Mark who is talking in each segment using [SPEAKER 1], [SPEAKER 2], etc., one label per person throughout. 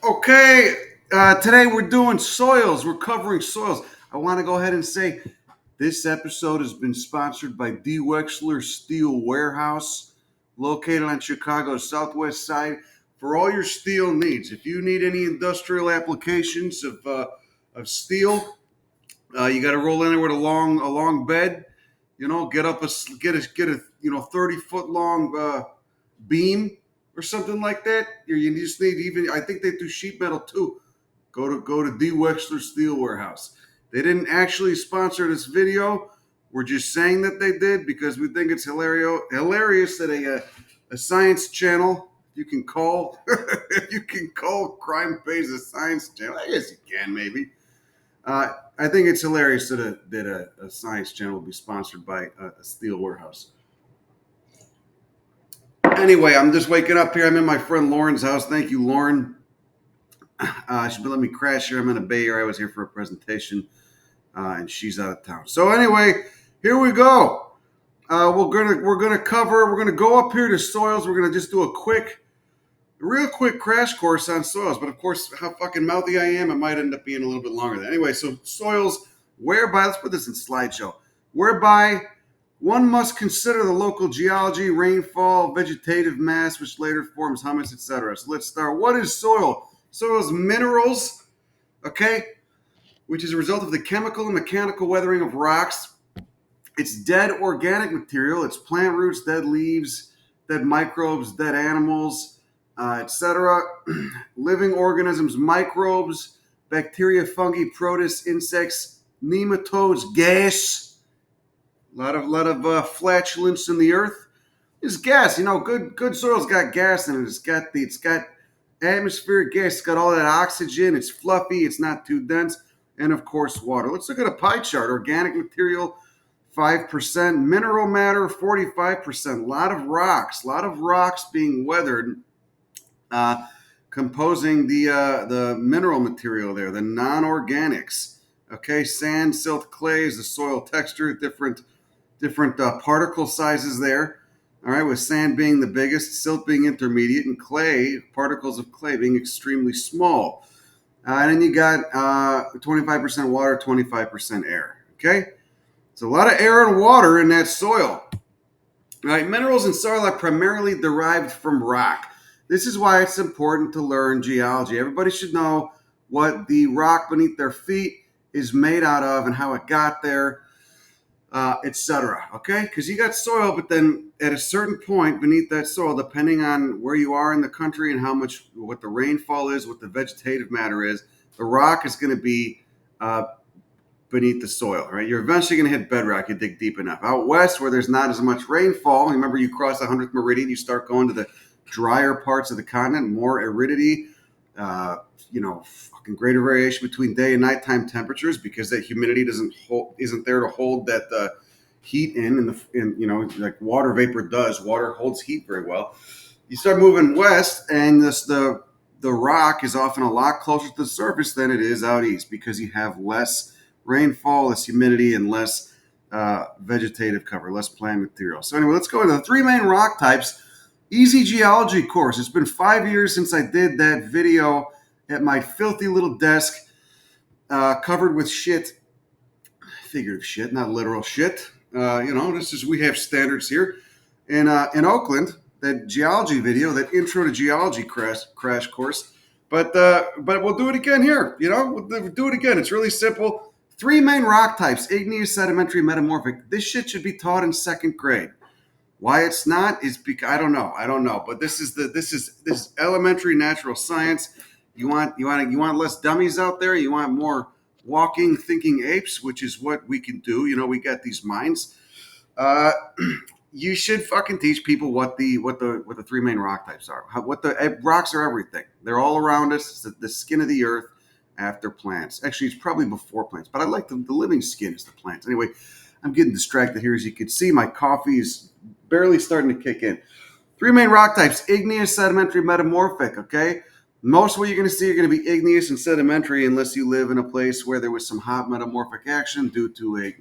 [SPEAKER 1] Okay, today we're doing soils. We're covering soils. I want to go ahead and say this episode has been sponsored by D. Wexler Steel Warehouse, located on Chicago's southwest side, for all your steel needs. If you need any industrial applications of steel, you got to roll in there with a long bed. You know, get a 30-foot long beam or something like that. You just need, even I think they do sheet metal too. Go to D. Wexler Steel Warehouse. They didn't actually sponsor this video. We're just saying that they did because we think it's hilarious that a science channel you can call Crime Pays a science channel. I guess you can maybe. I think it's hilarious that a science channel will be sponsored by a steel warehouse. Anyway, I'm just waking up here. I'm in my friend Lauren's house. Thank you, Lauren. She's been letting me crash here. I'm in a Bay Area. I was here for a presentation, and she's out of town. So anyway, here we go. We're gonna go up here to soils. We're gonna just do a real quick crash course on soils. But of course, how fucking mouthy I am, it might end up being a little bit longer. Anyway, so soils, whereby, let's put this in slideshow, whereby one must consider the local geology, rainfall, vegetative mass, which later forms humus, etc. So let's start. What is soil? Soil is minerals, okay, which is a result of the chemical and mechanical weathering of rocks. It's dead organic material. It's plant roots, dead leaves, dead microbes, dead animals, etc. Living organisms, microbes, bacteria, fungi, protists, insects, nematodes, gas. A lot of flatulence in the earth. It's gas. You know, good soil's got gas in it. It's got atmospheric gas. It's got all that oxygen. It's fluffy. It's not too dense. And of course, water. Let's look at a pie chart. Organic material, 5%. Mineral matter, 45%. A lot of rocks being weathered, composing the mineral material there, the non-organics. Okay, sand, silt, clay is the soil texture, different particle sizes there. All right, with sand being the biggest, silt being intermediate, and particles of clay being extremely small. And then you got 25% water, 25% air. Okay, so a lot of air and water in that soil. All right, minerals in soil are primarily derived from rock. This is why it's important to learn geology. Everybody should know what the rock beneath their feet is made out of and how it got there, etc. Okay, because you got soil, but then at a certain point beneath that soil, depending on where you are in the country and what the rainfall is, what the vegetative matter is, the rock is going to be beneath the soil. Right, you're eventually going to hit bedrock. You dig deep enough. Out west, where there's not as much rainfall, remember you cross the 100th meridian, you start going to the drier parts of the continent, more aridity. Fucking greater variation between day and nighttime temperatures because that humidity isn't there to hold that heat in like water vapor does. Water holds heat very well. You start moving west, and the rock is often a lot closer to the surface than it is out east because you have less rainfall, less humidity, and less vegetative cover, less plant material. So anyway, let's go into the three main rock types. Easy geology course. It's been 5 years since I did that video at my filthy little desk, covered with shit, figurative shit, not literal shit. We have standards here in Oakland. That geology video, that intro to geology crash course. But we'll do it again here. We'll do it again. It's really simple. Three main rock types: igneous, sedimentary, metamorphic. This shit should be taught in second grade. Why it's not is because I don't know. But this is elementary natural science. You want less dummies out there. You want more walking, thinking apes, which is what we can do. We got these minds. You should fucking teach people what the three main rock types are. Rocks are everything. They're all around us. It's the skin of the earth after plants. Actually, it's probably before plants. But I like the living skin is the plants. Anyway, I'm getting distracted here. As you can see, my coffee is barely starting to kick in. Three main rock types: igneous, sedimentary, metamorphic. Okay, most of what you're going to see are going to be igneous and sedimentary, unless you live in a place where there was some hot metamorphic action due to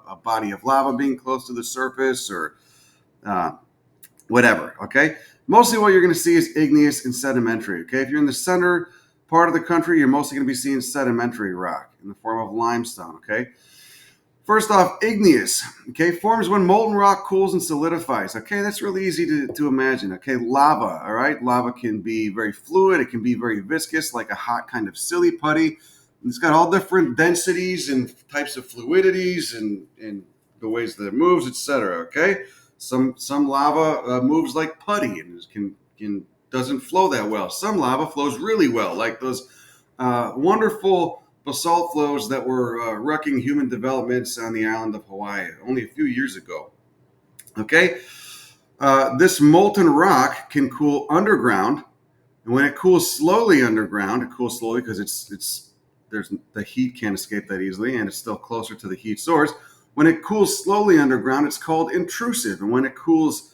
[SPEAKER 1] a body of lava being close to the surface or whatever. Okay, mostly what you're going to see is igneous and sedimentary. Okay, if you're in the center part of the country, you're mostly going to be seeing sedimentary rock in the form of limestone, okay? First off, igneous, okay, forms when molten rock cools and solidifies. Okay, that's really easy to imagine. Okay, lava, all right? Lava can be very fluid. It can be very viscous, like a hot kind of silly putty. It's got all different densities and types of fluidities and the ways that it moves, etc. Okay, some lava moves like putty and can doesn't flow that well. Some lava flows really well, like those wonderful basalt flows that were wrecking human developments on the island of Hawaii only a few years ago. Okay, this molten rock can cool underground, and when it cools slowly underground, it cools slowly because it's there's the heat can't escape that easily, and it's still closer to the heat source. When it cools slowly underground, it's called intrusive, and when it cools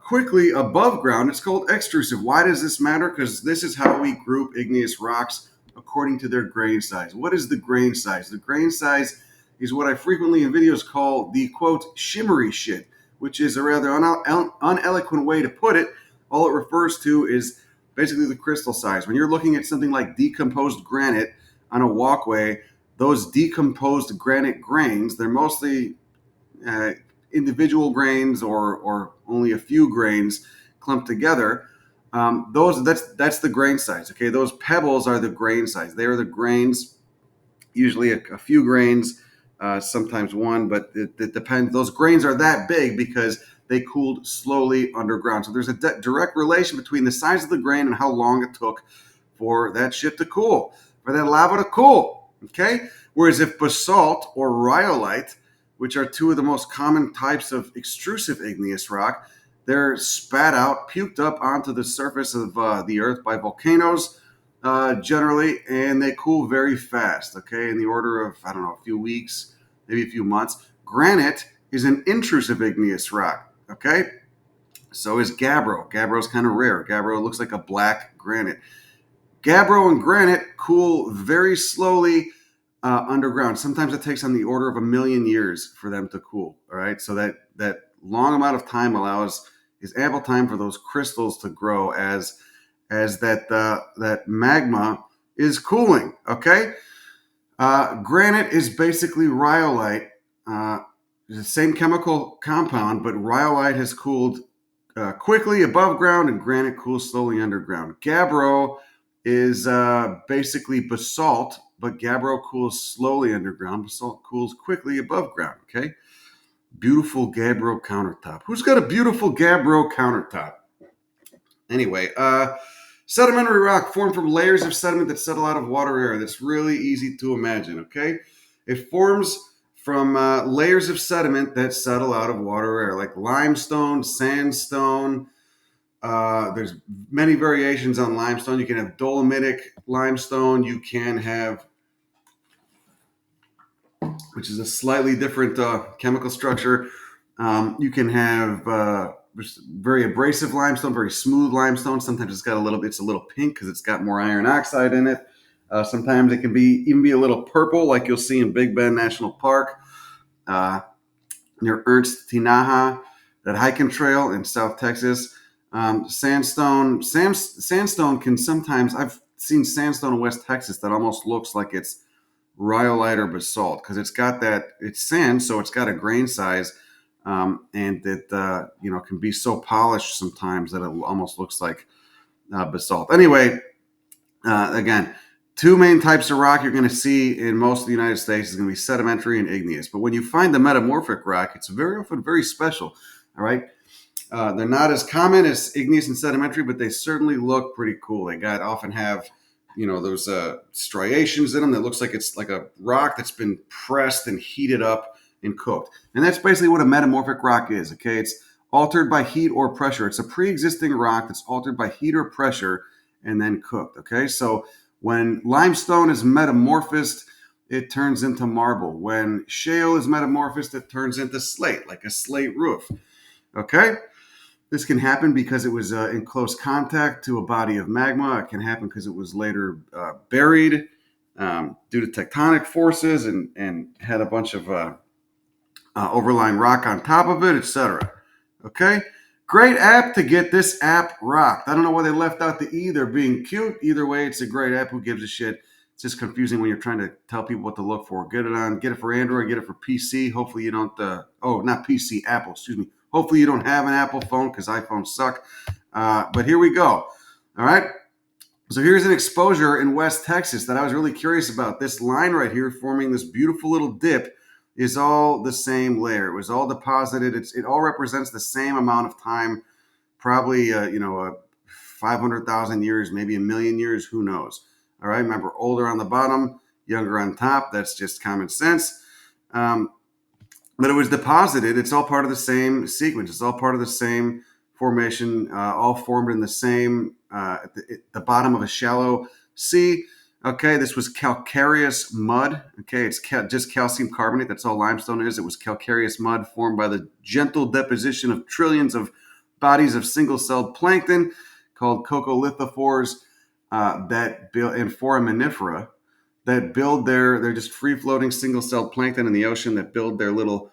[SPEAKER 1] quickly above ground, it's called extrusive. Why does this matter? Because this is how we group igneous rocks according to their grain size. What is the grain size? The grain size is what I frequently in videos call the quote shimmery shit, which is a rather uneloquent way to put it. All it refers to is basically the crystal size. When you're looking at something like decomposed granite on a walkway, those decomposed granite grains, they're mostly individual grains or only a few grains clumped together. That's the grain size. Okay, those pebbles are the grain size. They are the grains, usually a few grains, sometimes one, but it depends. Those grains are that big because they cooled slowly underground. So there's a direct relation between the size of the grain and how long it took for that shit to cool, for that lava to cool. Okay, whereas if basalt or rhyolite, which are two of the most common types of extrusive igneous rock, they're spat out, puked up onto the surface of the earth by volcanoes generally, and they cool very fast, okay, in the order of, I don't know, a few weeks, maybe a few months. Granite is an intrusive igneous rock, okay? So is gabbro. Gabbro is kind of rare. Gabbro looks like a black granite. Gabbro and granite cool very slowly underground. Sometimes it takes on the order of 1,000,000 years for them to cool, all right? So that long amount of time is ample time for those crystals to grow as that magma is cooling. Okay, granite is basically rhyolite, the same chemical compound, but rhyolite has cooled quickly above ground, and granite cools slowly underground. Gabbro is basically basalt, but gabbro cools slowly underground. Basalt cools quickly above ground. Okay. Beautiful gabbro countertop. Who's got a beautiful gabbro countertop? Anyway, sedimentary rock formed from layers of sediment that settle out of water air. That's really easy to imagine, okay? It forms from layers of sediment that settle out of water air, like limestone, sandstone. There's many variations on limestone. You can have dolomitic limestone. You can have, which is a slightly different chemical structure. You can have very abrasive limestone, very smooth limestone. Sometimes it's a little pink because it's got more iron oxide in it. Sometimes it can even be a little purple, like you'll see in Big Bend National Park, near Ernst Tinaja, that hiking trail in South Texas. Sandstone can sometimes, I've seen sandstone in West Texas that almost looks like it's rhyolite or basalt because it's sand, so it's got a grain size, and it can be so polished sometimes that it almost looks like basalt. Anyway, again, two main types of rock you're going to see in most of the United States is going to be sedimentary and igneous. But when you find the metamorphic rock, it's very often very special. All right. They're not as common as igneous and sedimentary, but they certainly look pretty cool. They often have, those striations in them that looks like it's like a rock that's been pressed and heated up and cooked. And that's basically what a metamorphic rock is. Okay, it's altered by heat or pressure. It's a pre-existing rock that's altered by heat or pressure and then cooked. Okay, so when limestone is metamorphosed, it turns into marble. When shale is metamorphosed, it turns into slate, like a slate roof. Okay. This can happen because it was in close contact to a body of magma. It can happen because it was later buried due to tectonic forces and had a bunch of overlying rock on top of it, etc. Okay? Great app to get this app rocked. I don't know why they left out the E. They're being cute. Either way, it's a great app. Who gives a shit? It's just confusing when you're trying to tell people what to look for. Get it for Android, get it for PC. Hopefully you don't, not PC, Apple, excuse me. Hopefully you don't have an Apple phone because iPhones suck. But here we go. All right. So here's an exposure in West Texas that I was really curious about. This line right here forming this beautiful little dip is all the same layer. It was all deposited. It all represents the same amount of time, probably 500,000 years, maybe a million years. Who knows? All right. Remember, older on the bottom, younger on top. That's just common sense. But it was deposited. It's all part of the same sequence. It's all part of the same formation, all formed in the same at the bottom of a shallow sea. Okay, this was calcareous mud. Okay, it's just calcium carbonate. That's all limestone is. It was calcareous mud formed by the gentle deposition of trillions of bodies of single-celled plankton called coccolithophores that build and foraminifera that build they're just free-floating single-celled plankton in the ocean that build their little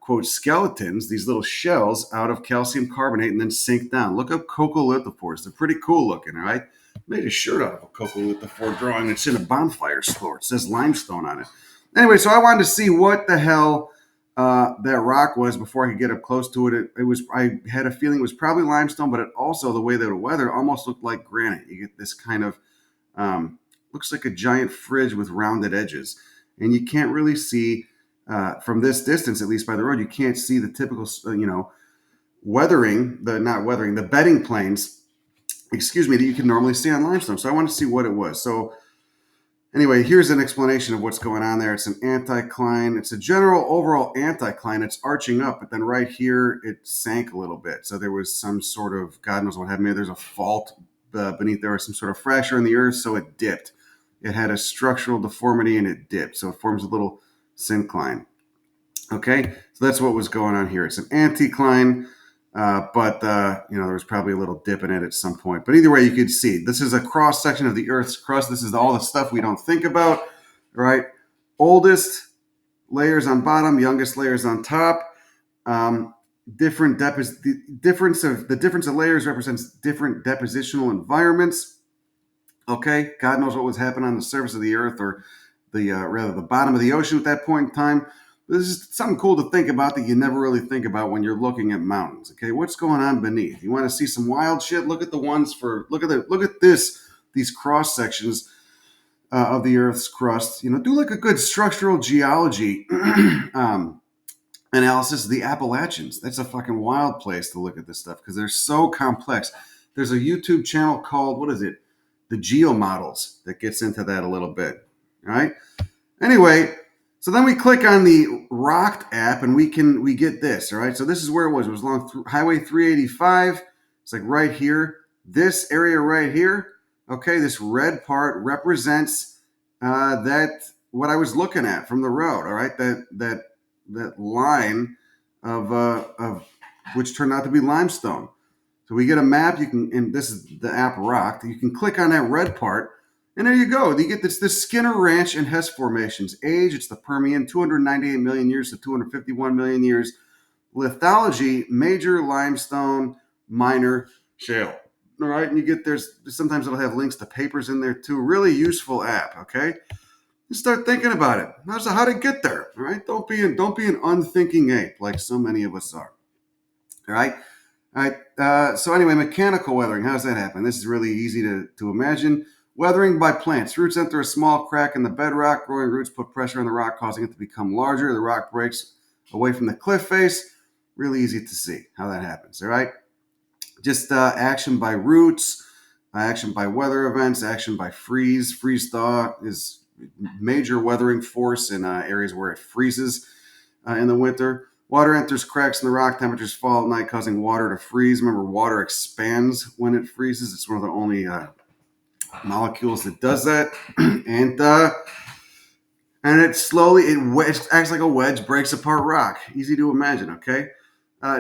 [SPEAKER 1] quote skeletons, these little shells out of calcium carbonate and then sink down. Look up coccolithophores. They're pretty cool looking, all right? Made a shirt out of a coccolithophore drawing. It's in a bonfire store. It says limestone on it. Anyway, so I wanted to see what the hell that rock was before I could get up close to it. I had a feeling it was probably limestone, but it also, the way that it weathered, almost looked like granite. You get this kind of looks like a giant fridge with rounded edges, and you can't really see from this distance, at least by the road, you can't see the typical, the bedding planes, that you can normally see on limestone. So I want to see what it was. So anyway, here's an explanation of what's going on there. It's an anticline. It's a general overall anticline. It's arching up, but then right here, it sank a little bit. So there was some sort of, God knows what happened. Maybe there's a fault beneath there, or some sort of fracture in the earth, so it dipped. It had a structural deformity and it dipped. So it forms a little syncline. Okay, so that's what was going on here. It's an anticline, but there was probably a little dip in it at some point. But either way, you could see this is a cross section of the Earth's crust. This is all the stuff we don't think about, right? Oldest layers on bottom, youngest layers on top. The difference of layers represents different depositional environments. Okay, God knows what was happening on the surface of the Earth, or the bottom of the ocean at that point in time. But this is something cool to think about that you never really think about when you're looking at mountains. Okay, what's going on beneath? You want to see some wild shit? Look at these cross sections of the Earth's crust. Do like a good structural geology analysis of the Appalachians. That's a fucking wild place to look at this stuff because they're so complex. There's a YouTube channel called, what is it? The Geomodels, that gets into that a little bit. All right. Anyway, so then we click on the Rocked app and we get this. All right. So this is where it was. It was along Highway 385. It's like right here. This area right here. Okay. This red part represents that what I was looking at from the road. All right. That line of which turned out to be limestone. So we get a map. And this is the app Rocked. You can click on that red part, and there you go. You get this Skinner Ranch and Hess formations. Age, it's the Permian, 298 million years to 251 million years. Lithology, major limestone, minor shale. All right, and sometimes it'll have links to papers in there too. Really useful app. Okay, you start thinking about it. How to get there. All right, don't be an unthinking ape like so many of us are. All right. All right. So anyway, mechanical weathering. How does that happen? This is really easy to imagine. Weathering by plants. Roots enter a small crack in the bedrock. Growing roots put pressure on the rock, causing it to become larger. The rock breaks away from the cliff face. Really easy to see how that happens. All right. Just action by roots, action by weather events, action by freeze. Freeze thaw is major weathering force in areas where it freezes in the winter. Water enters cracks in the rock. Temperatures fall at night, causing water to freeze. Remember, water expands when it freezes. It's one of the only molecules that does that. And it acts like a wedge, breaks apart rock. Easy to imagine, okay?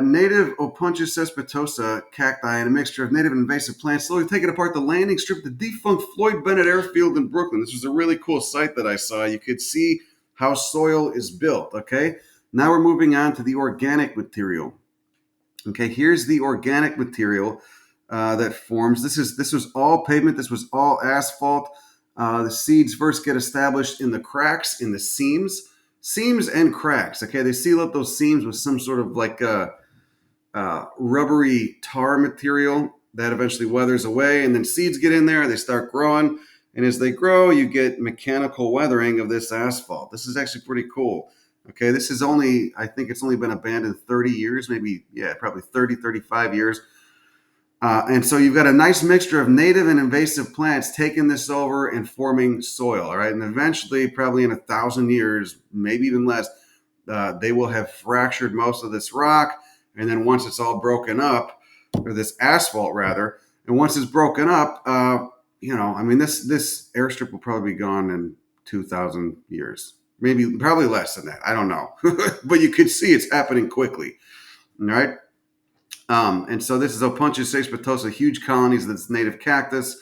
[SPEAKER 1] Native Opuntia cespitosa cacti and a mixture of native and invasive plants slowly taking apart the landing strip of the defunct Floyd Bennett Airfield in Brooklyn. This was a really cool site that I saw. You could see how soil is built, okay? Now we're moving on to the organic material. Okay, here's the organic material that forms. This was all pavement. This was all asphalt. The seeds first get established in the cracks, in the seams and cracks. Okay, they seal up those seams with some sort of like rubbery tar material that eventually weathers away, and then seeds get in there. They start growing, and as they grow, you get mechanical weathering of this asphalt. This is actually pretty cool. Okay, this is only, I think it's only been abandoned 30 years, maybe, yeah, probably 30, 35 years. And so you've got a nice mixture of native and invasive plants taking this over and forming soil, all right? And eventually, probably in 1,000 years, maybe even less, they will have fractured most of this rock. And then once it's all broken up, or this asphalt rather, and once it's broken up, I mean, this airstrip will probably be gone in 2,000 years, maybe probably less than that. I don't know, but you could see it's happening quickly. All right. And so this is Opuntia cespitosa, huge colonies of this native cactus.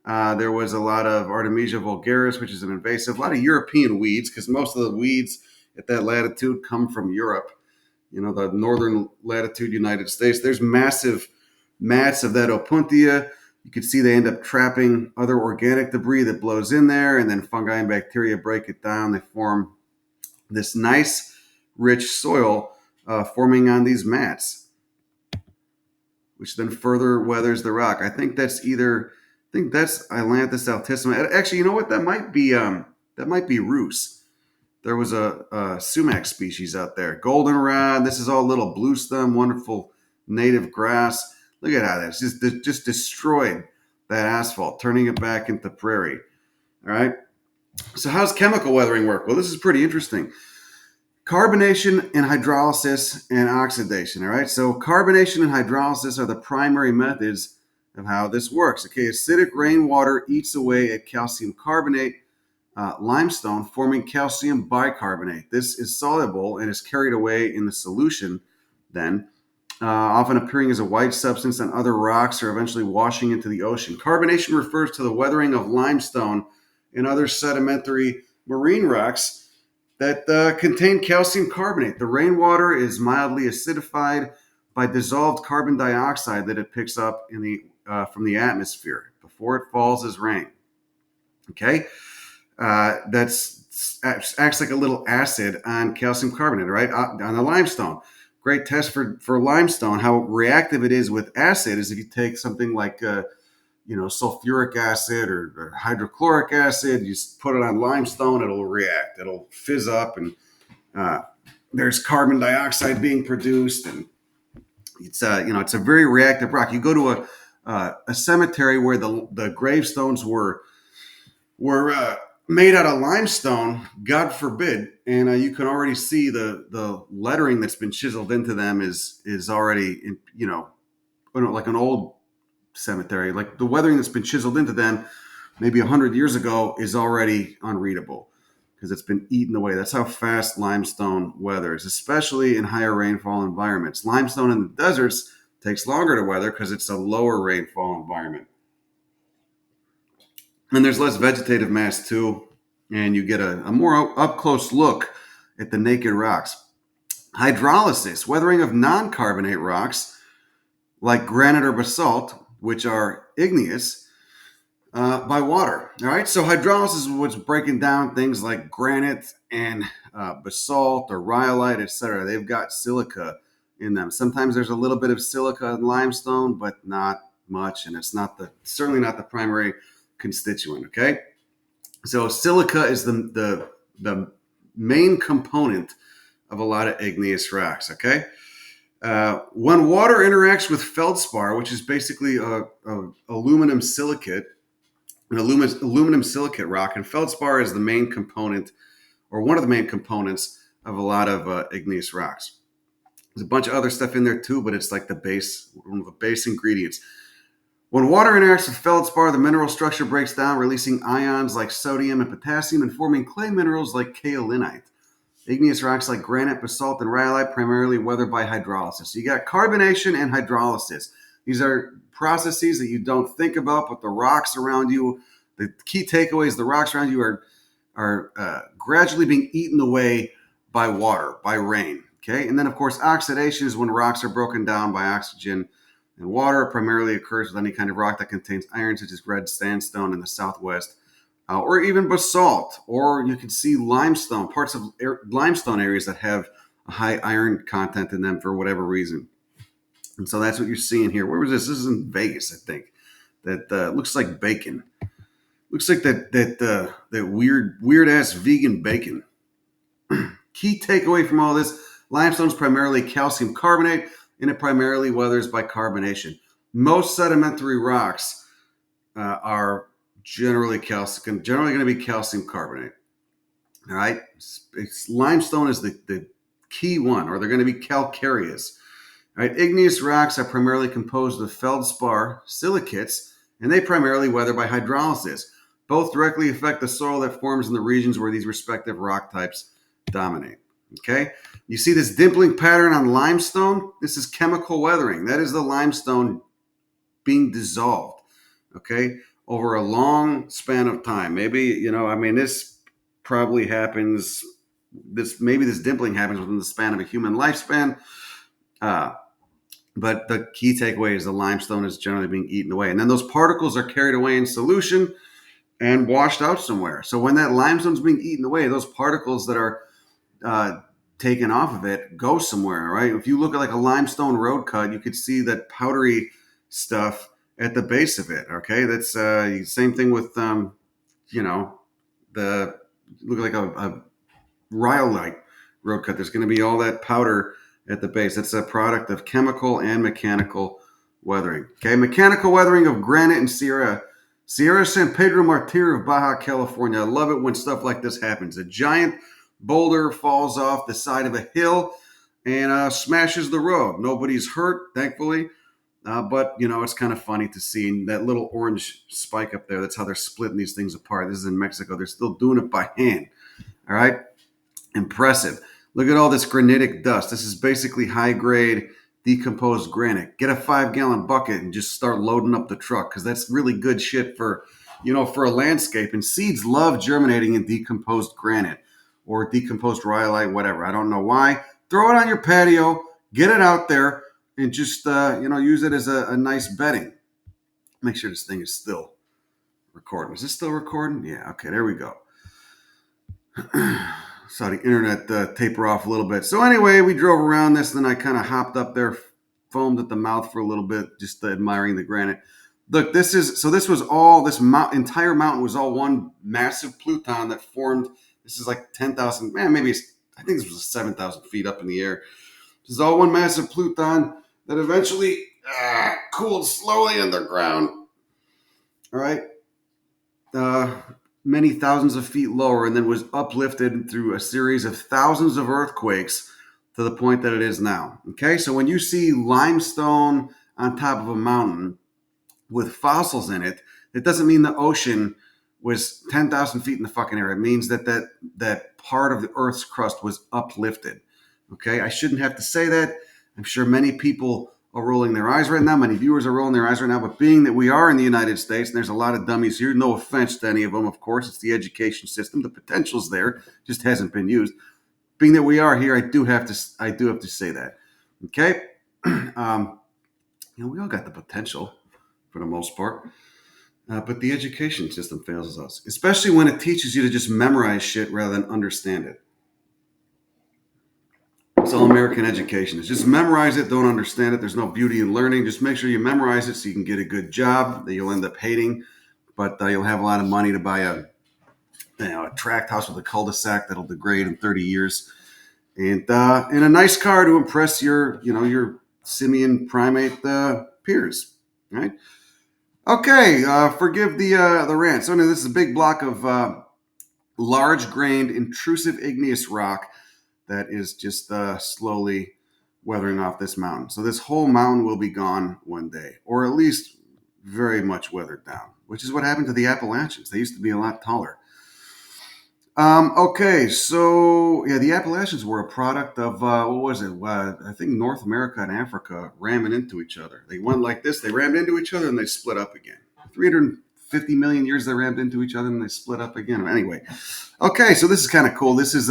[SPEAKER 1] There was a lot of Artemisia vulgaris, which is an invasive, a lot of European weeds, because most of the weeds at that latitude come from Europe. The northern latitude United States. There's massive mats of that Opuntia. You can see they end up trapping other organic debris that blows in there, and then fungi and bacteria break it down. They form this nice, rich soil forming on these mats, which then further weathers the rock. I think that's Ailanthus altissima. Actually, you know what? That might be Rus. There was a sumac species out there. Goldenrod. This is all little blue stem, wonderful native grass. Look at how that's just destroyed that asphalt, turning it back into prairie. All right. So how's chemical weathering work? Well, this is pretty interesting. Carbonation and hydrolysis and oxidation. All right. So carbonation and hydrolysis are the primary methods of how this works. Okay. Acidic rainwater eats away at calcium carbonate, limestone, forming calcium bicarbonate. This is soluble and is carried away in the solution then, often appearing as a white substance on other rocks or eventually washing into the ocean. Carbonation refers to the weathering of limestone and other sedimentary marine rocks that contain calcium carbonate. The rainwater is mildly acidified by dissolved carbon dioxide that it picks up from the atmosphere before it falls as rain. Okay? Acts like a little acid on calcium carbonate, right? On the limestone. Great test for limestone. How reactive it is with acid is if you take something like sulfuric acid or hydrochloric acid, you put it on limestone, it'll react. It'll fizz up, and there's carbon dioxide being produced, and it's a very reactive rock. You go to a cemetery where the gravestones were made out of limestone, God forbid, and you can already see the lettering that's been chiseled into them is already like an old cemetery. Like the weathering that's been chiseled into them maybe 100 years ago is already unreadable because it's been eaten away. That's how fast limestone weathers, especially in higher rainfall environments. Limestone in the deserts takes longer to weather because it's a lower rainfall environment. And there's less vegetative mass too, and you get a more up-close look at the naked rocks. Hydrolysis, weathering of non-carbonate rocks like granite or basalt, which are igneous, by water. All right, so hydrolysis is what's breaking down things like granite and basalt or rhyolite, etc. They've got silica in them. Sometimes there's a little bit of silica in limestone, but not much, and it's certainly not the primary constituent. Okay, so silica is the main component of a lot of igneous rocks. Okay, when water interacts with feldspar, which is basically a aluminum silicate, an aluminum silicate rock, and feldspar is the main component, or one of the main components of a lot of igneous rocks. There's a bunch of other stuff in there too, but it's like one of the base ingredients. When water interacts with feldspar, the mineral structure breaks down, releasing ions like sodium and potassium and forming clay minerals like kaolinite. Igneous rocks like granite, basalt, and rhyolite primarily weather by hydrolysis. So you got carbonation and hydrolysis. These are processes that you don't think about, but the rocks around you, the key takeaways, the rocks around you are gradually being eaten away by water, by rain. Okay, and then of course oxidation is when rocks are broken down by oxygen and water. It primarily occurs with any kind of rock that contains iron, such as red sandstone in the southwest, or even basalt, or you can see limestone, parts of limestone areas that have a high iron content in them for whatever reason. And so that's what you're seeing here. Where was this? This is in Vegas, I think. That looks like bacon. Looks like that weird ass vegan bacon. Key takeaway from all this: limestone is primarily calcium carbonate, and it primarily weathers by carbonation. Most sedimentary rocks are generally going to be calcium carbonate. All right, limestone is the key one, or they're going to be calcareous. All right, igneous rocks are primarily composed of feldspar silicates, and they primarily weather by hydrolysis. Both directly affect the soil that forms in the regions where these respective rock types dominate. Okay, you see this dimpling pattern on limestone? This is chemical weathering. That is the limestone being dissolved, okay, over a long span of time. Maybe, this probably happens, this dimpling happens within the span of a human lifespan. But the key takeaway is the limestone is generally being eaten away. And then those particles are carried away in solution and washed out somewhere. So when that limestone is being eaten away, those particles that are taken off of it go somewhere, right? If you look at like a limestone road cut, you could see that powdery stuff at the base of it, okay? That's same thing with, look like a rhyolite road cut. There's going to be all that powder at the base. That's a product of chemical and mechanical weathering. Okay, mechanical weathering of granite and Sierra San Pedro Martir of Baja California. I love it when stuff like this happens. A giant boulder falls off the side of a hill and smashes the road. Nobody's hurt, thankfully. But, it's kind of funny to see that little orange spike up there. That's how they're splitting these things apart. This is in Mexico. They're still doing it by hand. All right. Impressive. Look at all this granitic dust. This is basically high-grade decomposed granite. Get a 5-gallon bucket and just start loading up the truck, because that's really good shit for a landscape. And seeds love germinating in decomposed granite or decomposed rhyolite, whatever. I don't know why. Throw it on your patio, get it out there, and just use it as a nice bedding. Make sure this thing is still recording. Is this still recording? Yeah. Okay. There we go. Saw the internet taper off a little bit. So anyway, we drove around this, and then I kind of hopped up there, foamed at the mouth for a little bit, just admiring the granite. Look, this entire mountain was all one massive pluton that formed. This is like 10,000, I think this was 7,000 feet up in the air. This is all one massive pluton that eventually cooled slowly underground. All right. Many thousands of feet lower, and then was uplifted through a series of thousands of earthquakes to the point that it is now. Okay, so when you see limestone on top of a mountain with fossils in it, it doesn't mean the ocean was 10,000 feet in the fucking air. It means that part of the Earth's crust was uplifted. Okay, I shouldn't have to say that. I'm sure many people are rolling their eyes right now. Many viewers are rolling their eyes right now. But being that we are in the United States, and there's a lot of dummies here, no offense to any of them, of course, it's the education system. The potential's there, just hasn't been used. Being that we are here, I do have to say that. Okay, we all got the potential for the most part, but the education system fails us, especially when it teaches you to just memorize shit rather than understand it. It's all American education. It's just memorize it, don't understand it. There's no beauty in learning. Just make sure you memorize it so you can get a good job that you'll end up hating, but you'll have a lot of money to buy a tract house with a cul-de-sac that'll degrade in 30 years, and a nice car to impress your simian primate peers. Right? Okay. Forgive the rant. So this is a big block of large-grained, intrusive igneous rock that is just slowly weathering off this mountain. So this whole mountain will be gone one day, or at least very much weathered down, which is what happened to the Appalachians. They used to be a lot taller. Okay, so yeah, the Appalachians were a product of, what was it? I think North America and Africa ramming into each other. They went like this, they rammed into each other, and they split up again. 350 million years they rammed into each other, and they split up again. Anyway, okay, so this is kind of cool. This is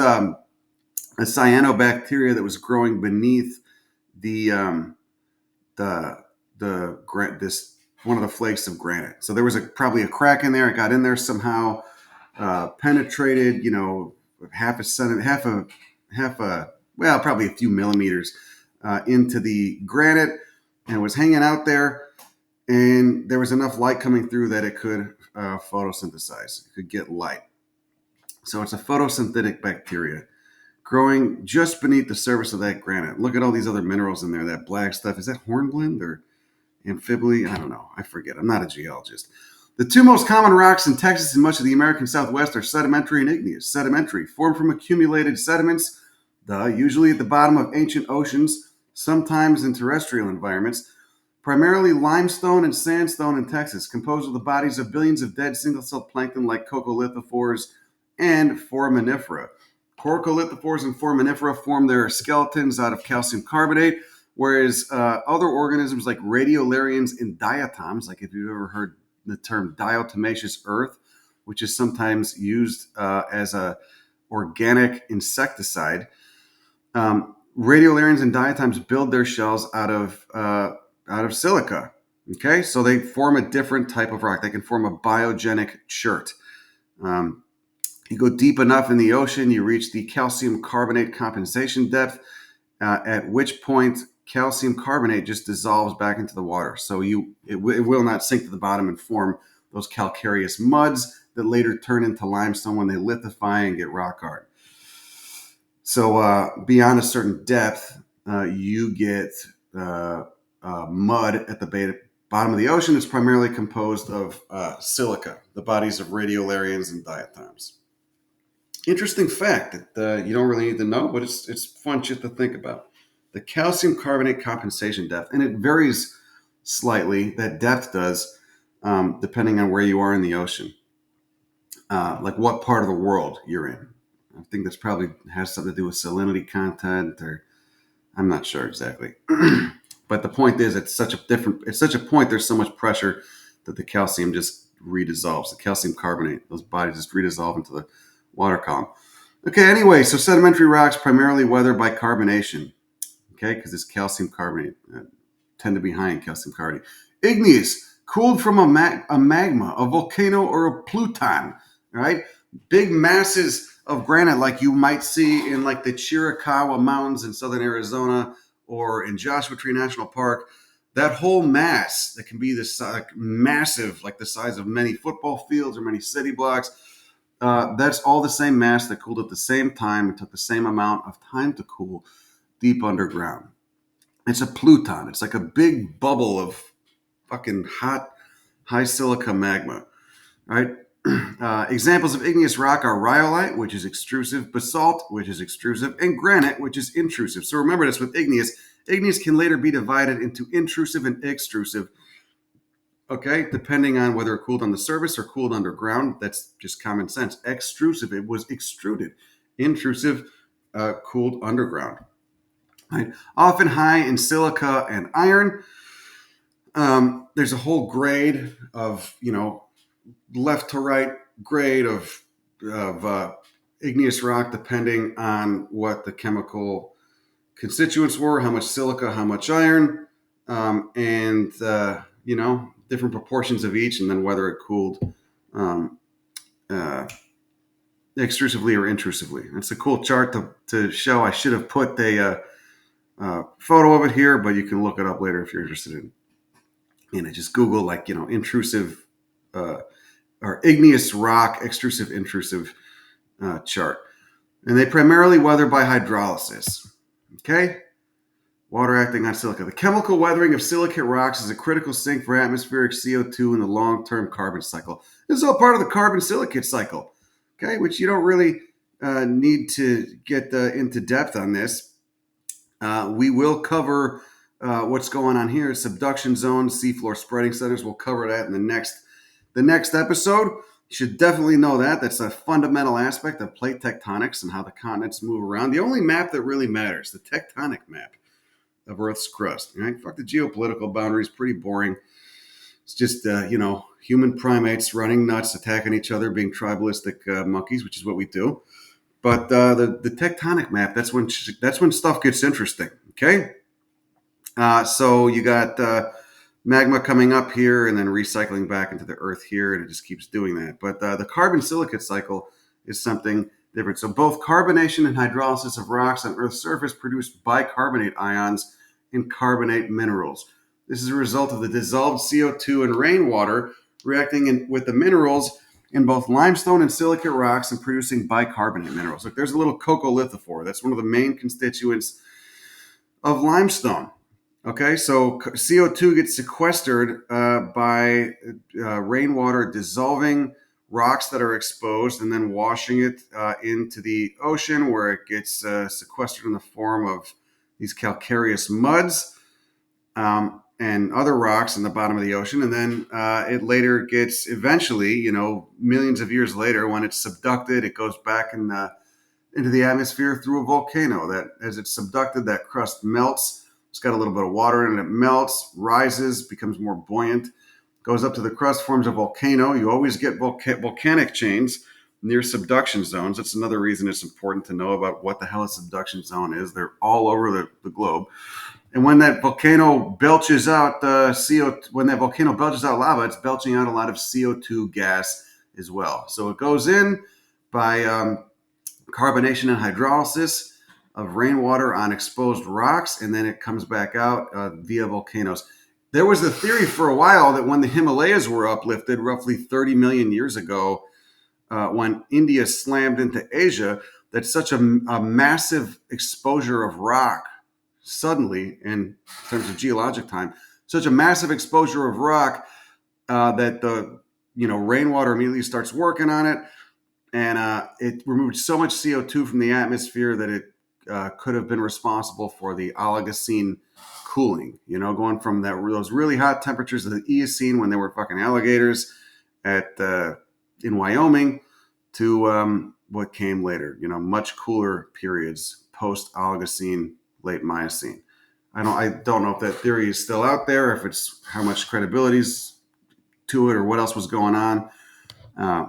[SPEAKER 1] a cyanobacteria that was growing beneath the the this one of the flakes of granite. So there was probably a crack in there. It got in there somehow, penetrated, half a centimeter, well, probably a few millimeters into the granite, and was hanging out there. And there was enough light coming through that it could photosynthesize. It could get light. So it's a photosynthetic bacteria growing just beneath the surface of that granite. Look at all these other minerals in there. That black stuff, is that hornblende or amphibole? I don't know. I forget. I'm not a geologist. The two most common rocks in Texas and much of the American Southwest are sedimentary and igneous. Sedimentary, formed from accumulated sediments, usually at the bottom of ancient oceans, sometimes in terrestrial environments. Primarily limestone and sandstone in Texas, composed of the bodies of billions of dead single-celled plankton like coccolithophores and foraminifera. Corcolithophores and foraminifera form their skeletons out of calcium carbonate, whereas other organisms like radiolarians and diatoms, like if you've ever heard the term diatomaceous earth, which is sometimes used as a organic insecticide, radiolarians and diatoms build their shells out of silica. Okay, so they form a different type of rock. They can form a biogenic chert. You go deep enough in the ocean, you reach the calcium carbonate compensation depth, at which point calcium carbonate just dissolves back into the water. So it will not sink to the bottom and form those calcareous muds that later turn into limestone when they lithify and get rock hard. So beyond a certain depth, you get mud at the bottom of the ocean. It's primarily composed of silica, the bodies of radiolarians and diatoms. Interesting fact that you don't really need to know, but it's fun shit to think about. The calcium carbonate compensation depth, and it varies slightly, that depth does, depending on where you are in the ocean, like what part of the world you're in. I think that's probably has something to do with salinity content, or I'm not sure exactly. But the point is, it's such a point, there's so much pressure that the calcium just redissolves. The calcium carbonate, those bodies just redissolve into the water column. Okay, anyway, so sedimentary rocks primarily weathered by carbonation. Okay, because it's calcium carbonate, tend to be high in calcium carbonate. Igneous, cooled from a magma, a volcano, or a pluton. Right, big masses of granite like you might see in like the Chiricahua Mountains in southern Arizona or in Joshua Tree National Park. That whole mass that can be this massive, like the size of many football fields or many city blocks. That's all the same mass that cooled at the same time and took the same amount of time to cool deep underground. It's a pluton. It's like a big bubble of fucking hot, high silica magma, right? Examples of igneous rock are rhyolite, which is extrusive, basalt, which is extrusive, and granite, which is intrusive. So remember this with igneous. Igneous can later be divided into intrusive and extrusive. Okay, depending on whether it cooled on the surface or cooled underground. That's just common sense. Extrusive, it was extruded. Intrusive, cooled underground. Right? Often high in silica and iron. There's a whole grade of, left to right grade of igneous rock, depending on what the chemical constituents were, how much silica, how much iron, and different proportions of each, and then whether it cooled extrusively or intrusively. It's a cool chart to show. I should have put a photo of it here, but you can look it up later if you're interested in it. Just Google intrusive or igneous rock, extrusive, intrusive chart. And they primarily weather by hydrolysis. Okay? Water acting on silica. The chemical weathering of silicate rocks is a critical sink for atmospheric CO2 in the long-term carbon cycle. This is all part of the carbon silicate cycle, okay, which you don't really need to get into depth on this. We will cover what's going on here. Subduction zones, seafloor spreading centers. We'll cover that in the next episode. You should definitely know that. That's a fundamental aspect of plate tectonics and how the continents move around. The only map that really matters, the tectonic map of Earth's crust. Right? Fuck the geopolitical boundaries, pretty boring. It's just, human primates running nuts, attacking each other, being tribalistic monkeys, which is what we do. But the tectonic map, that's when stuff gets interesting. Okay, so you got magma coming up here and then recycling back into the earth here, and it just keeps doing that. But the carbon silicate cycle is something different. So both carbonation and hydrolysis of rocks on Earth's surface produce bicarbonate ions and carbonate minerals. This is a result of the dissolved CO2 and rainwater reacting with the minerals in both limestone and silicate rocks and producing bicarbonate minerals. Look, there's a little coccolithophore. That's one of the main constituents of limestone. Okay, so CO2 gets sequestered by rainwater dissolving rocks that are exposed and then washing it into the ocean, where it gets sequestered in the form of these calcareous muds and other rocks in the bottom of the ocean. And then it later gets eventually, millions of years later, when it's subducted, it goes back into the atmosphere through a volcano. That as it's subducted, that crust melts. It's got a little bit of water in it. It melts, rises, becomes more buoyant, goes up to the crust, forms a volcano. You always get volcanic chains near subduction zones. That's another reason it's important to know about what the hell a subduction zone is. They're all over the globe. And when that volcano belches out when that volcano belches out lava, it's belching out a lot of CO2 gas as well. So it goes in by carbonation and hydrolysis of rainwater on exposed rocks, and then it comes back out via volcanoes. There was a theory for a while that when the Himalayas were uplifted roughly 30 million years ago, when India slammed into Asia, that such a massive exposure of rock suddenly, in terms of geologic time, such a massive exposure of rock that the rainwater immediately starts working on it, and it removed so much CO2 from the atmosphere that it could have been responsible for the Oligocene cooling, going from those really hot temperatures of the Eocene when there were fucking alligators in Wyoming to what came later, much cooler periods post Oligocene, late Miocene. I don't know if that theory is still out there, if it's how much credibility's to it or what else was going on. I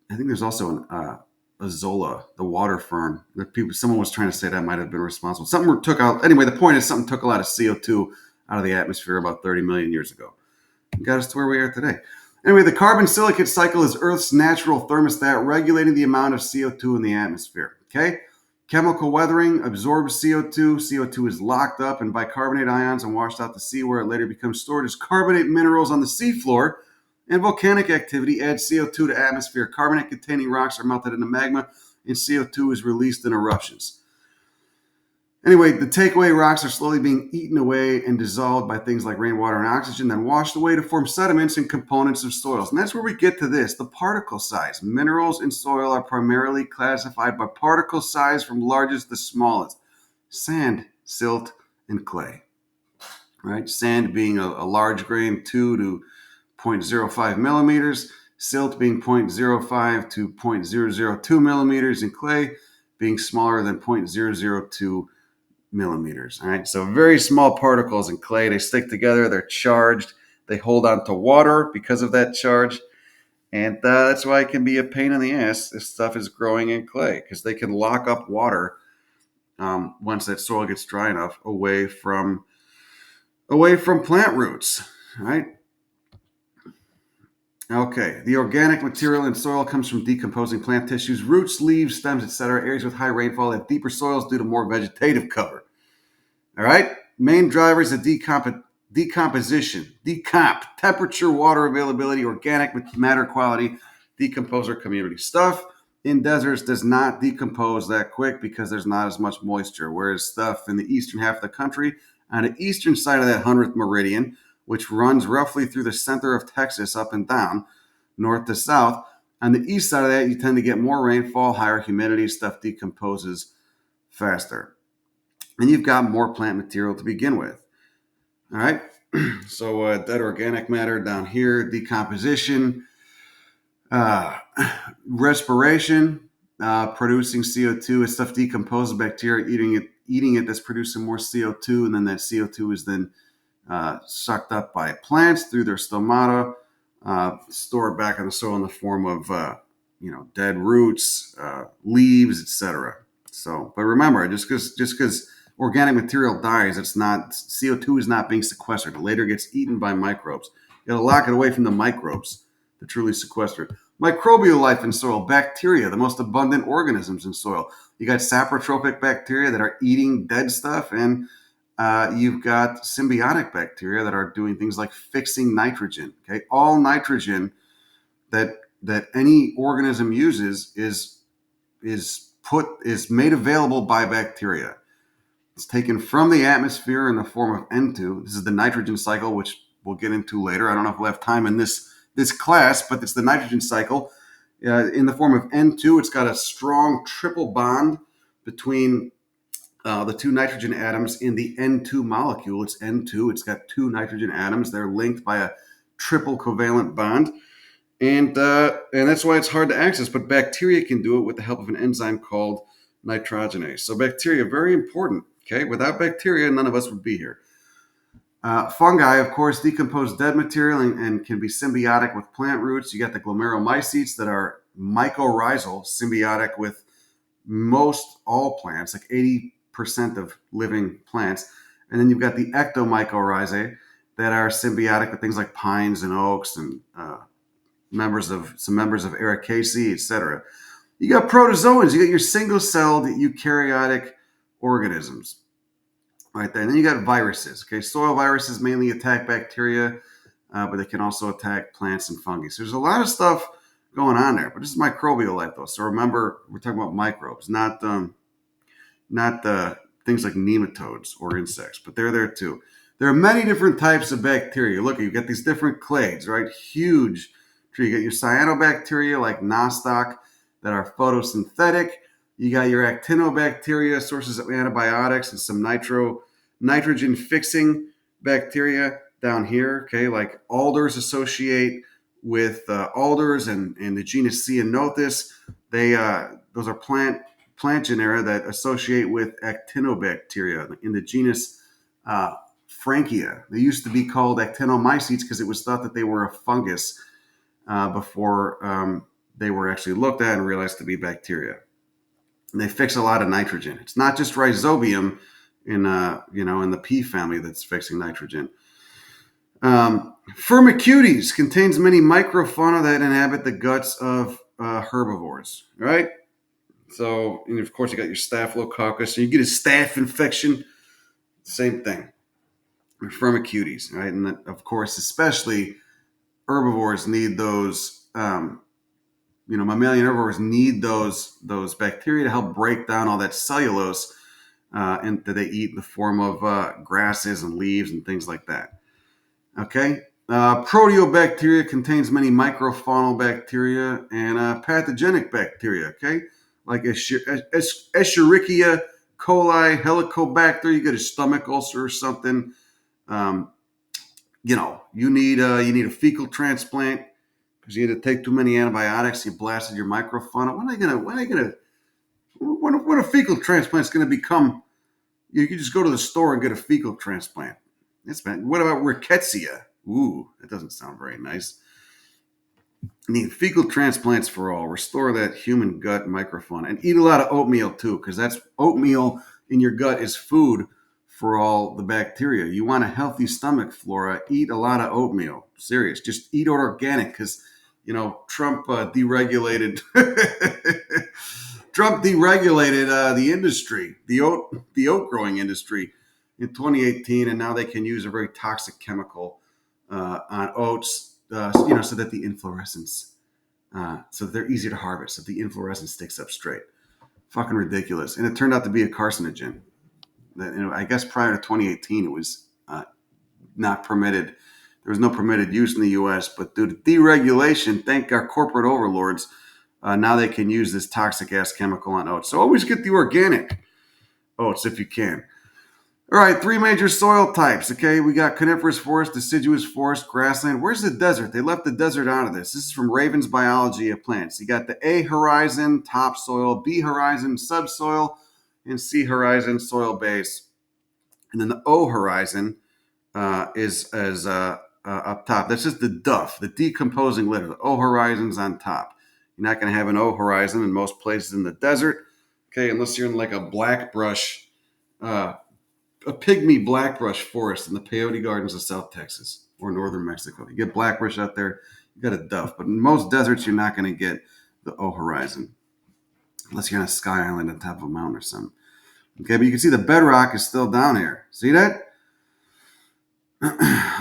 [SPEAKER 1] think there's also an Azolla, the water fern. Someone was trying to say that might have been responsible. Something took out. Anyway, the point is something took a lot of CO2 out of the atmosphere about 30 million years ago. It got us to where we are today. Anyway, the carbon silicate cycle is Earth's natural thermostat regulating the amount of CO2 in the atmosphere. Okay? Chemical weathering absorbs CO2. CO2 is locked up in bicarbonate ions and washed out to sea, where it later becomes stored as carbonate minerals on the seafloor. And volcanic activity adds CO2 to atmosphere. Carbonate-containing rocks are melted into magma, and CO2 is released in eruptions. Anyway, the takeaway rocks are slowly being eaten away and dissolved by things like rainwater and oxygen, then washed away to form sediments and components of soils. And that's where we get to this, the particle size. Minerals in soil are primarily classified by particle size from largest to smallest. Sand, silt, and clay. Right? Sand being a large grain, 2 to 0.05 millimeters, silt being 0.05 to 0.002 millimeters, and clay being smaller than 0.002 millimeters. All right, so very small particles in clay. They stick together. They're charged. They hold on to water because of that charge, and that's why it can be a pain in the ass if stuff is growing in clay, because they can lock up water once that soil gets dry enough away from plant roots. All right. Okay, the organic material in soil comes from decomposing plant tissues, roots, leaves, stems, etc. Areas with high rainfall have deeper soils due to more vegetative cover. All right, main drivers of decomposition, temperature, water availability, organic matter quality, decomposer community. Stuff in deserts does not decompose that quick because there's not as much moisture, whereas stuff in the eastern half of the country, on the eastern side of that 100th meridian, which runs roughly through the center of Texas up and down, north to south. On the east side of that, you tend to get more rainfall, higher humidity, stuff decomposes faster. And you've got more plant material to begin with. All right, so that organic matter down here, decomposition, respiration, producing CO2 as stuff decomposes, bacteria eating it that's producing more CO2, and then that CO2 is then sucked up by plants through their stomata, stored back in the soil in the form of dead roots, leaves, etc. So, but remember, just because organic material dies, it's not CO2 is not being sequestered. It later gets eaten by microbes. You got to lock it away from the microbes to truly sequester it. Microbial life in soil, bacteria, the most abundant organisms in soil. You got saprotrophic bacteria that are eating dead stuff, and you've got symbiotic bacteria that are doing things like fixing nitrogen. Okay, all nitrogen that any organism uses is made available by bacteria. It's taken from the atmosphere in the form of N2. This is the nitrogen cycle, which we'll get into later. I don't know if we'll have time in this class, but it's the nitrogen cycle in the form of N2. It's got a strong triple bond between the two nitrogen atoms in the N2 molecule. It's N2. It's got two nitrogen atoms. They're linked by a triple covalent bond. And that's why it's hard to access. But bacteria can do it with the help of an enzyme called nitrogenase. So bacteria, very important. Okay, without bacteria, none of us would be here. Fungi, of course, decompose dead material and can be symbiotic with plant roots. You got the glomeromycetes that are mycorrhizal, symbiotic with most all plants, like 80% of living plants. And then you've got the ectomycorrhizae that are symbiotic with things like pines and oaks and members of Ericaceae, etc. You got protozoans. You got your single-celled eukaryotic organisms right there. And then you got viruses. Okay, soil viruses mainly attack bacteria, but they can also attack plants and fungi. So there's a lot of stuff going on there. But this is microbial life, though. So remember, we're talking about microbes, not things like nematodes or insects, but they're there too. There are many different types of bacteria. Look, you've got these different clades, right? Huge tree. You got your cyanobacteria like nostoc that are photosynthetic. You got your actinobacteria, sources of antibiotics, and some nitrogen fixing bacteria down here. Okay, like alders associate with alders and the genus Ceanothus. Those are plant genera that associate with actinobacteria in the genus Frankia. They used to be called actinomycetes because it was thought that they were a fungus before they were actually looked at and realized to be bacteria. And they fix a lot of nitrogen. It's not just rhizobium in the pea family that's fixing nitrogen. Firmicutes contains many microfauna that inhabit the guts of herbivores. Right. So, and of course, you got your staphylococcus. So you get a staph infection. Same thing. Firmicutes, right? And of course, especially herbivores need those. Mammalian herbivores need those bacteria to help break down all that cellulose and that they eat in the form of grasses and leaves and things like that. Okay. Proteobacteria contains many microfaunal bacteria and pathogenic bacteria. Okay. Like Escherichia coli, Helicobacter. You get a stomach ulcer or something. You need a fecal transplant because you had to take too many antibiotics. You blasted your microfauna. When a fecal transplant is going to become? You can just go to the store and get a fecal transplant. What about rickettsia? Ooh, that doesn't sound very nice. Need fecal transplants for all. Restore that human gut microfauna. And eat a lot of oatmeal too, because that's oatmeal in your gut is food for all the bacteria. You want a healthy stomach flora, eat a lot of oatmeal. Serious. Just eat organic because, Trump deregulated the industry, the oat growing industry in 2018, and now they can use a very toxic chemical on oats. So that the inflorescence, so that they're easier to harvest, so the inflorescence sticks up straight. Fucking ridiculous. And it turned out to be a carcinogen. I guess prior to 2018, it was not permitted. There was no permitted use in the U.S., but due to deregulation, thank our corporate overlords, now they can use this toxic ass chemical on oats. So always get the organic oats if you can. All right, 3 major soil types. Okay, we got coniferous forest, deciduous forest, grassland. Where's the desert? They left the desert out of this. This is from Raven's Biology of Plants. You got the A horizon, topsoil, B horizon, subsoil, and C horizon, soil base. And then the O horizon is up top. That's just the duff, the decomposing litter. The O horizon's on top. You're not going to have an O horizon in most places in the desert, okay, unless you're in like a blackbrush, uh, a pygmy blackbrush forest in the peyote gardens of South Texas or northern Mexico. You get blackbrush out there, you got a duff. But in most deserts, you're not going to get the O horizon unless you're on a sky island on top of a mountain or something. Okay, but you can see the bedrock is still down here. See that?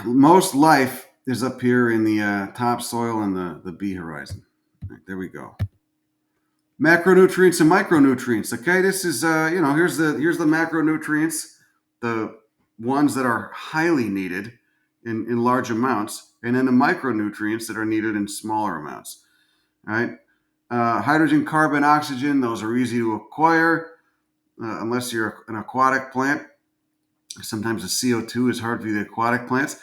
[SPEAKER 1] Most life is up here in the topsoil and the B horizon. Right, there we go. Macronutrients and micronutrients. Okay, this is here's the macronutrients, the ones that are highly needed in large amounts, and then the micronutrients that are needed in smaller amounts. All right, hydrogen, carbon, oxygen. Those are easy to acquire unless you're an aquatic plant. Sometimes the CO2 is hard for the aquatic plants.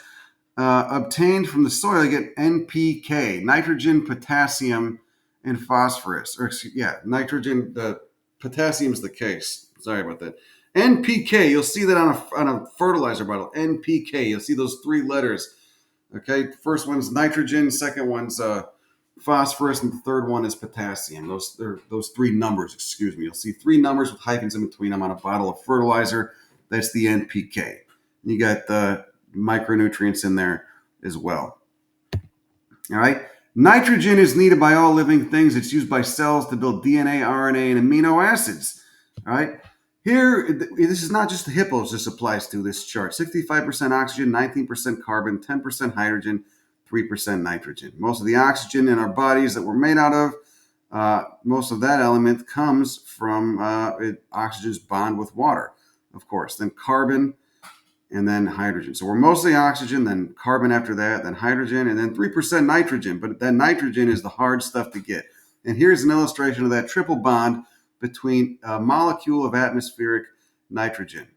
[SPEAKER 1] Obtained from the soil, you get NPK, nitrogen, potassium, and phosphorus. Nitrogen. The potassium's the case. Sorry about that. NPK. You'll see that on a fertilizer bottle. NPK. You'll see those three letters. Okay. First one's nitrogen. Second one's phosphorus, and the third one is potassium. Those three numbers. Excuse me. You'll see three numbers with hyphens in between them on a bottle of fertilizer. That's the NPK. You got the micronutrients in there as well. All right. Nitrogen is needed by all living things. It's used by cells to build DNA, RNA, and amino acids. All right. Here, this is not just the hippos this applies to, this chart. 65% oxygen, 19% carbon, 10% hydrogen, 3% nitrogen. Most of the oxygen in our bodies that we're made out of, most of that element comes from oxygen's bond with water, of course. Then carbon, and then hydrogen. So we're mostly oxygen, then carbon after that, then hydrogen, and then 3% nitrogen. But that nitrogen is the hard stuff to get. And here's an illustration of that triple bond between a molecule of atmospheric nitrogen.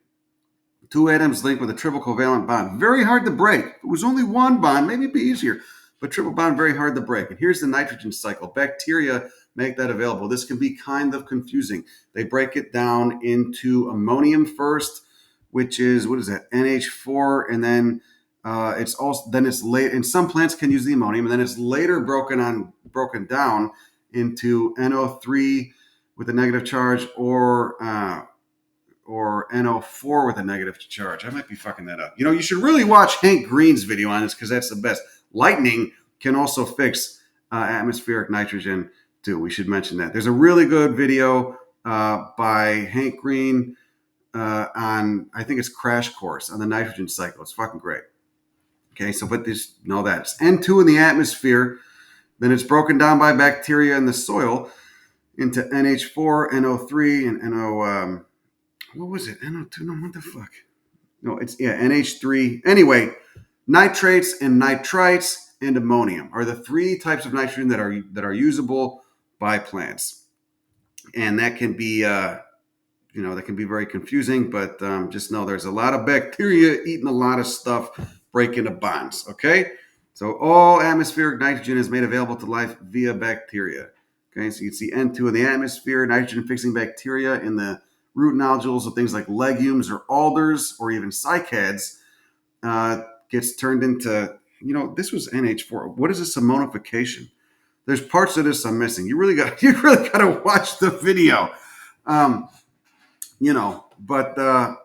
[SPEAKER 1] Two atoms linked with a triple covalent bond. Very hard to break. If it was only one bond, maybe it'd be easier. But triple bond, very hard to break. And here's the nitrogen cycle. Bacteria make that available. This can be kind of confusing. They break it down into ammonium first, which is, what is that, NH4, and then it's late. And some plants can use the ammonium, and then it's later broken down into NO3 with a negative charge, or NO4 with a negative charge. I might be fucking that up. You should really watch Hank Green's video on this because that's the best. Lightning can also fix atmospheric nitrogen too. We should mention that. There's a really good video by Hank Green on, I think it's Crash Course on the nitrogen cycle. It's fucking great. Okay, so but just know that it's N2 in the atmosphere, then it's broken down by bacteria in the soil into NH4, NO3, and NO. What was it? NO2? No, what the fuck? No, it's NH3. Anyway, nitrates and nitrites and ammonium are the three types of nitrogen that are usable by plants, and that can be. That can be very confusing, but just know there's a lot of bacteria eating a lot of stuff, breaking the bonds, okay? So all atmospheric nitrogen is made available to life via bacteria, okay? So you can see N2 in the atmosphere, nitrogen-fixing bacteria in the root nodules of things like legumes or alders or even cycads gets turned into, this was NH4. What is this ammonification? There's parts of this I'm missing. You really got to watch the video. But I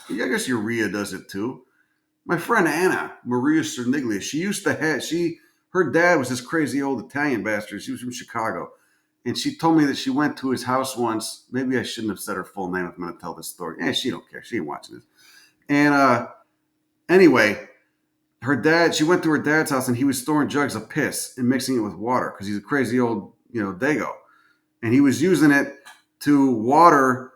[SPEAKER 1] guess urea does it too. My friend Anna Maria Cerniglia, she used to have, her dad was this crazy old Italian bastard. She was from Chicago. And she told me that she went to his house once. Maybe I shouldn't have said her full name if I'm going to tell this story. She don't care. She ain't watching this. And anyway, she went to her dad's house and he was storing jugs of piss and mixing it with water because he's a crazy old, dago. And he was using it to water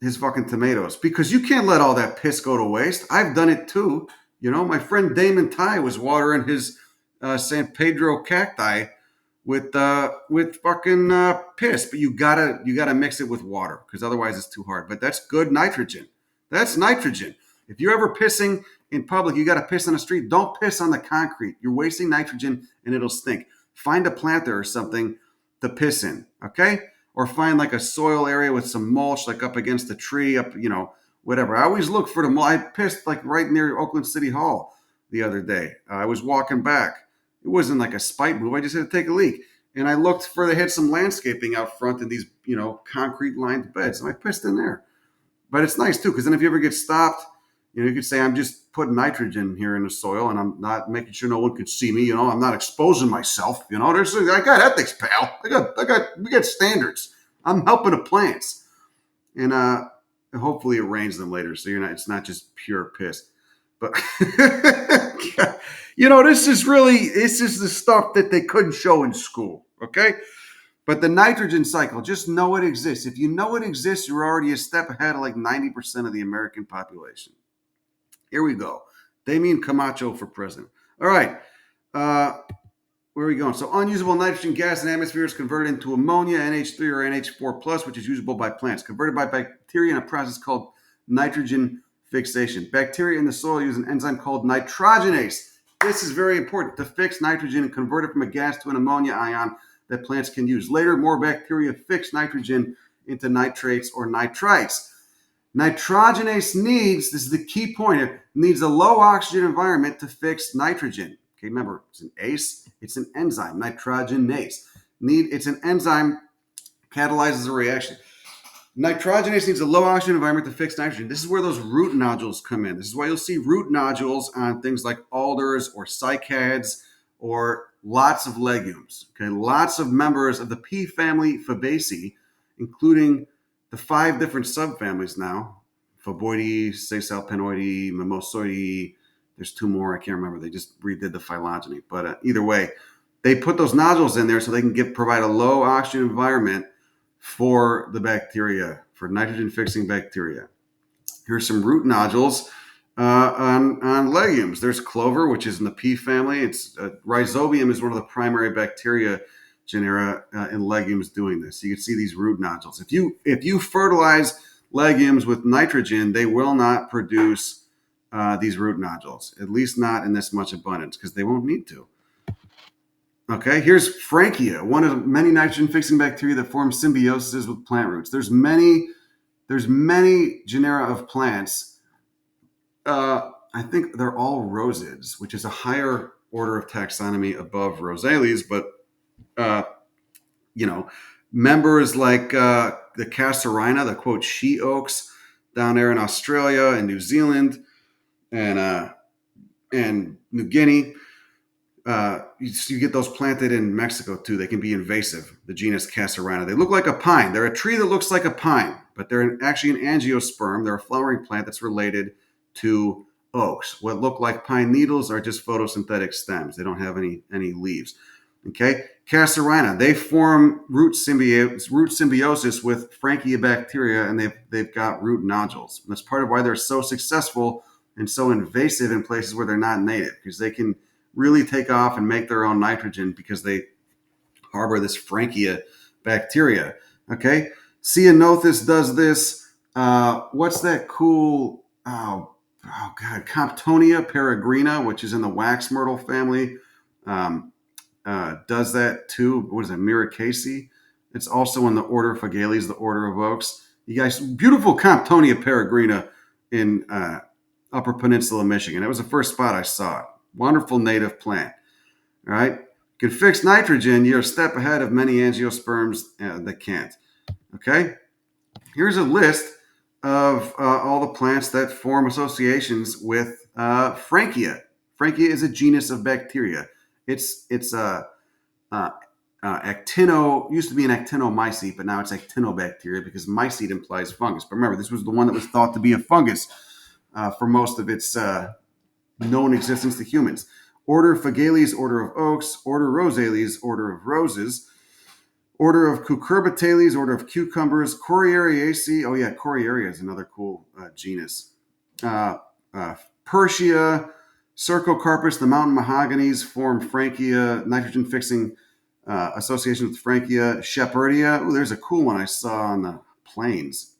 [SPEAKER 1] his fucking tomatoes because you can't let all that piss go to waste. I've done it too. My friend Damon Ty was watering his San Pedro cacti with fucking piss, but you gotta mix it with water because otherwise it's too hard. But that's good nitrogen. That's nitrogen. If you're ever pissing in public, you gotta piss on the street. Don't piss on the concrete. You're wasting nitrogen and it'll stink. Find a planter or something to piss in, okay? Or find like a soil area with some mulch, like up against a tree, whatever. I always look for the mulch. I pissed like right near Oakland City Hall the other day. I was walking back. It wasn't like a spite move. I just had to take a leak. And I looked for, they had some landscaping out front in these, concrete lined beds. And I pissed in there. But it's nice too, because then if you ever get stopped, you could say, I'm just putting nitrogen here in the soil and I'm not making sure no one can see me. I'm not exposing myself. I got ethics, pal. We got standards. I'm helping the plants. And hopefully arrange them later. So it's not just pure piss. But, this is the stuff that they couldn't show in school. Okay. But the nitrogen cycle, just know it exists. If you know it exists, you're already a step ahead of like 90% of the American population. Here we go. Damian Camacho for president. All right. Where are we going? So unusable nitrogen gas in the atmosphere is converted into ammonia, NH3 or NH4 plus, which is usable by plants. Converted by bacteria in a process called nitrogen fixation. Bacteria in the soil use an enzyme called nitrogenase. This is very important to fix nitrogen and convert it from a gas to an ammonia ion that plants can use. Later, more bacteria fix nitrogen into nitrates or nitrites. Nitrogenase needs, this is the key point here, needs a low oxygen environment to fix nitrogen. Okay, remember, it's an ACE, it's an enzyme, nitrogenase. It's an enzyme, catalyzes a reaction. Nitrogenase needs a low oxygen environment to fix nitrogen. This is where those root nodules come in. This is why you'll see root nodules on things like alders or cycads or lots of legumes. Okay, lots of members of the pea family Fabaceae, including the 5 different subfamilies now: Faboideae, Sessalpinoideae, Mimosoideae. There's 2 more. I can't remember. They just redid the phylogeny. But either way, they put those nodules in there so they can provide a low oxygen environment for the bacteria, for nitrogen-fixing bacteria. Here's some root nodules on legumes. There's clover, which is in the pea family. Rhizobium is one of the primary bacteria genera in legumes doing this. You can see these root nodules. If you fertilize legumes with nitrogen, they will not produce these root nodules, at least not in this much abundance, because they won't need to. Okay, here's Frankia, one of many nitrogen-fixing bacteria that form symbioses with plant roots. There's many genera of plants. I think they're all rosids, which is a higher order of taxonomy above Rosales, but members like the Casuarina, the quote she oaks down there in Australia and New Zealand and New Guinea. You get those planted in Mexico too. They can be invasive, the genus Casuarina. They look like a pine. They're a tree that looks like a pine, but they're actually an angiosperm. They're a flowering plant that's related to oaks. What look like pine needles are just photosynthetic stems. They don't have any leaves. Okay, Casuarina, they form root symbiosis with Frankia bacteria, and they've got root nodules. And that's part of why they're so successful and so invasive in places where they're not native, because they can really take off and make their own nitrogen because they harbor this Frankia bacteria. Okay, Ceanothus does this. What's that cool? Oh God, Comptonia peregrina, which is in the wax myrtle family, does that too. What is it, Miraceae? It's also in the order of Phagales, the order of oaks. You guys, beautiful Comptonia peregrina in Upper Peninsula, Michigan. That was the first spot I saw it. Wonderful native plant. All right. You can fix nitrogen. You're a step ahead of many angiosperms that can't. Okay. Here's a list of all the plants that form associations with Frankia. Frankia is a genus of bacteria. It's actino, used to be an actinomycete, but now it's actinobacteria because mycete implies fungus. But remember, this was the one that was thought to be a fungus for most of its known existence to humans. Order Phagales, order of oaks. Order Rosales, order of roses. Order of Cucurbitales, order of cucumbers. Coriariaceae, oh yeah, Coriaria is another cool genus. Persia, Cercocarpus, the mountain mahoganies form Frankia, nitrogen-fixing association with Frankia. Shepherdea, oh, there's a cool one I saw on the plains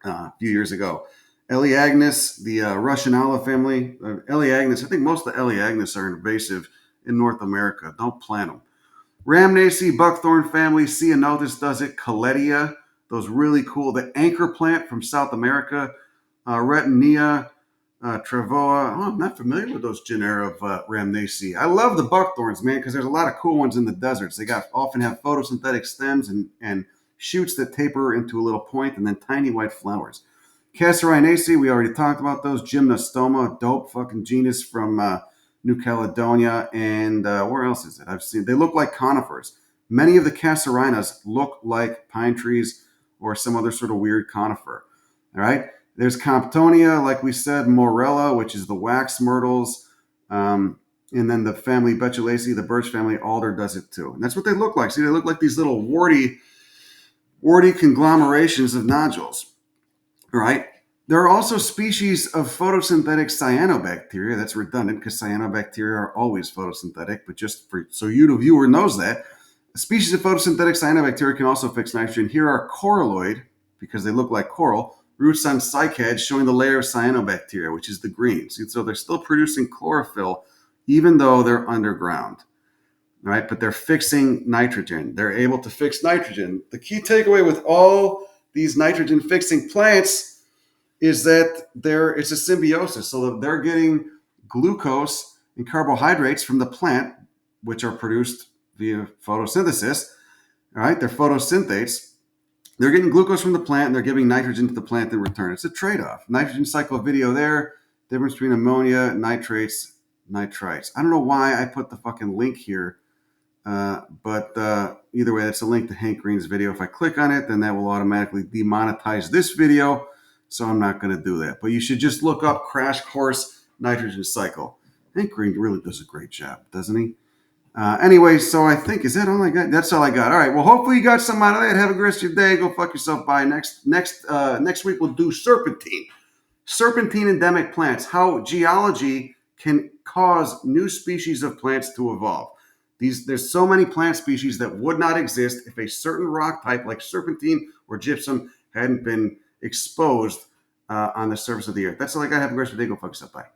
[SPEAKER 1] a few years ago. Elaeagnus, the Russian olive family. Elaeagnus, I think most of the Elaeagnus are invasive in North America. Don't plant them. Rhamnaceae, buckthorn family. Ceanothus does it. Coletia, those really cool. The anchor plant from South America. Retinia, Travoa. Oh, I'm not familiar with those genera of Rhamnaceae. I love the buckthorns, man, because there's a lot of cool ones in the deserts. They often have photosynthetic stems and shoots that taper into a little point and then tiny white flowers. Castorinaceae, we already talked about those. Gymnostoma, dope fucking genus from New Caledonia. And where else is it? I've seen, they look like conifers. Many of the Casuarinas look like pine trees or some other sort of weird conifer. All right. There's Comptonia, like we said, Morella, which is the wax myrtles. And then the family Betulaceae, the birch family, alder does it too. And that's what they look like. See, they look like these little warty conglomerations of nodules. All right. There are also species of photosynthetic cyanobacteria. That's redundant because cyanobacteria are always photosynthetic, but just for so you, the viewer, knows that. A species of photosynthetic cyanobacteria can also fix nitrogen. Here are coralloid, because they look like coral, roots on cycads showing the layer of cyanobacteria, which is the green. So they're still producing chlorophyll even though they're underground. Right? But they're fixing nitrogen. They're able to fix nitrogen. The key takeaway with all these nitrogen fixing plants is that it's a symbiosis. So they're getting glucose and carbohydrates from the plant, which are produced via photosynthesis. All right, they're photosynthates. They're getting glucose from the plant and they're giving nitrogen to the plant in return. It's a trade-off. Nitrogen cycle video there. Difference between ammonia, nitrates, nitrites. I don't know why I put the fucking link here, but either way, that's a link to Hank Green's video. If I click on it, then that will automatically demonetize this video. So I'm not going to do that. But you should just look up Crash Course Nitrogen Cycle. Hank Green really does a great job, doesn't he? Anyway, so I think, is that all I got? That's all I got. All right. Well, hopefully you got some out of that. Have a great rest of your day. Go fuck yourself. Bye. Next week we'll do serpentine. Serpentine endemic plants. How geology can cause new species of plants to evolve. There's so many plant species that would not exist if a certain rock type like serpentine or gypsum hadn't been exposed on the surface of the earth. That's all I got. Have a great day. Go fuck yourself. Bye.